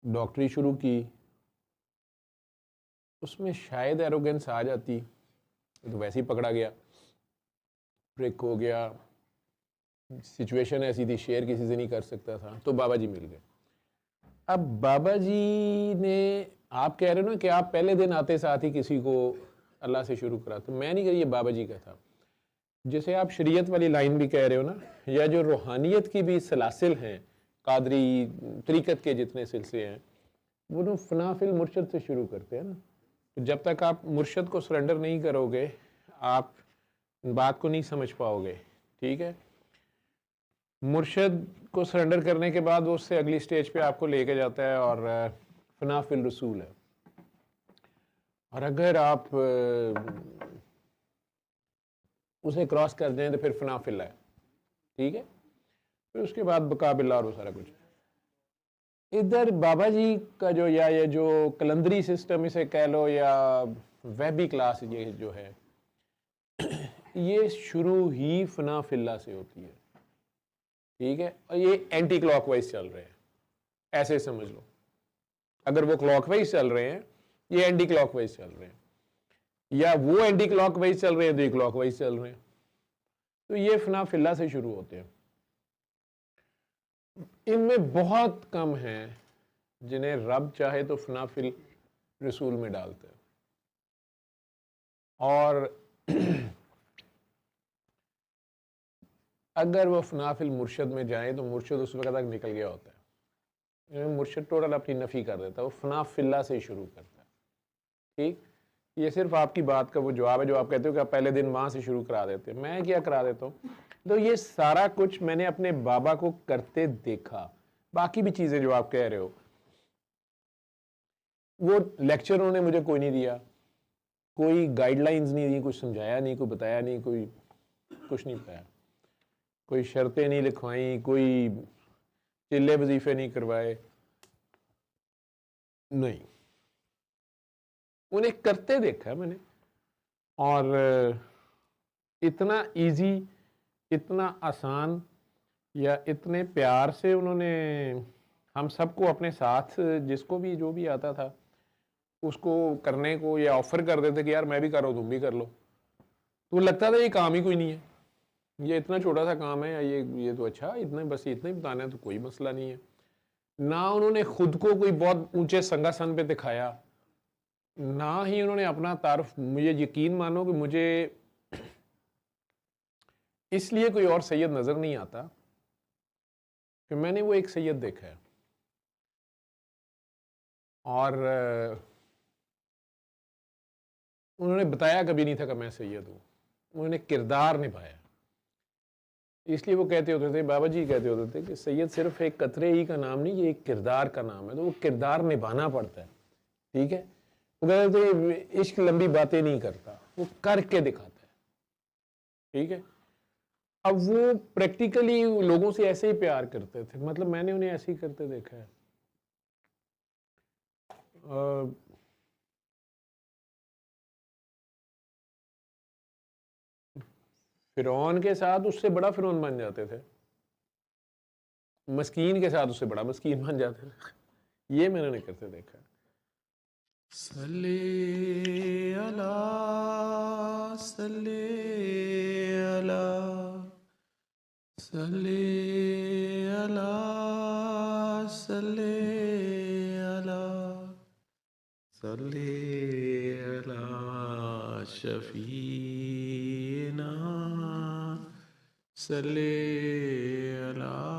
डॉक्टरी शुरू की, उसमें शायद एरोगेंस आ जाती तो वैसे ही पकड़ा गया, ब्रेक हो गया, सिचुएशन ऐसी थी, शेयर किसी से नहीं कर सकता था, तो बाबा जी मिल गए। अब बाबा जी ने, आप कह रहे हो ना कि आप पहले दिन आते साथ ही किसी को अल्लाह से शुरू करा, तो मैं नहीं कह रही, ये बाबा जी का था। जैसे आप शरीयत वाली लाइन भी कह रहे हो ना, या जो रूहानियत की भी सलासिल हैं, कादरी तरीक़त के जितने सिलसिले हैं, वो लोग फनाफिल मुर्शद से शुरू करते हैं ना। तो जब तक आप मुर्शद को सरेंडर नहीं करोगे, आप बात को नहीं समझ पाओगे। ठीक है, मुर्शद को सरेंडर करने के बाद वो उससे अगली स्टेज पे आपको लेके जाता है, और फनाफिल रसूल है। और अगर आप उसे क्रॉस कर दें तो फिर फनाफिल है। ठीक है, फिर उसके बाद बकाबिल्ला और वो सारा कुछ। इधर बाबा जी का जो, या ये जो कलंदरी सिस्टम इसे कह लो, या वहबी क्लास ये जो है, ये शुरू ही फनाफिल्ला से होती है। ठीक है, और ये एंटी क्लॉकवाइज चल रहे हैं, ऐसे समझ लो। अगर वो क्लॉकवाइज चल रहे हैं, ये एंटी क्लॉकवाइज चल रहे हैं, या वो एंटी क्लॉकवाइज चल रहे हैं तो ये क्लॉकवाइज चल रहे हैं। तो ये फनाफिल्ला से शुरू होते हैं। इनमें बहुत कम हैं जिन्हें रब चाहे तो फनाफिल रसूल में डालते हैं। और अगर वो फनाफिल मुर्शद में जाए तो मुर्शद उस वक्त तक निकल गया होता है, मुर्शद टोटल अपनी नफ़ी कर देता है, वो फनाफिल्ला से शुरू करता है। ठीक, ये सिर्फ आपकी बात का वो जवाब है जो आप कहते हो कि आप पहले दिन वहां से शुरू करा देते हैं। मैं क्या करा देता हूँ, तो ये सारा कुछ मैंने अपने बाबा को करते देखा। बाकी भी चीजें जो आप कह रहे हो, वो लेक्चर उन्होंने मुझे कोई नहीं दिया, कोई गाइडलाइंस नहीं दी, कुछ समझाया नहीं, कोई बताया नहीं, कोई कुछ नहीं बताया, कोई शर्तें नहीं लिखवाई, कोई चिल्ले वजीफे नहीं करवाए, नहीं, उन्हें करते देखा मैंने। और इतना इजी, इतना आसान, या इतने प्यार से उन्होंने हम सबको अपने साथ, जिसको भी जो भी आता था उसको करने को या ऑफर कर देते कि यार मैं भी कर रहा हूँ, तुम भी कर लो। तो लगता था ये काम ही कोई नहीं है, ये इतना छोटा सा काम है, या ये तो अच्छा, इतना बस इतना ही बताना है तो कोई मसला नहीं है। ना उन्होंने खुद को कोई बहुत ऊंचे संगासन पे दिखाया, ना ही उन्होंने अपना तारुफ। मुझे यकीन मानो कि मुझे इसलिए कोई और सैयद नजर नहीं आता कि मैंने वो एक सैयद देखा है, और उन्होंने बताया कभी नहीं था कि मैं सैयद हूं, उन्होंने किरदार निभाया। इसलिए वो कहते होते थे, बाबा जी कहते होते थे कि सैयद सिर्फ एक कतरे ही का नाम नहीं, ये एक किरदार का नाम है, तो वो किरदार निभाना पड़ता है। ठीक है, वो कहते थे इश्क लंबी बातें नहीं करता, वो करके दिखाता है। ठीक है, अब वो प्रैक्टिकली लोगों से ऐसे ही प्यार करते थे, मतलब मैंने उन्हें ऐसे ही करते देखा है। फिरौन के साथ उससे बड़ा फिरौन बन जाते थे, मस्कीन के साथ उससे बड़ा मस्कीन बन जाते थे। ये मैंने नहीं करते देखा। सल्ले अला सल्ले अला सल्ले अला सल्ले अला सल्ले अला शफीना सल्ले अला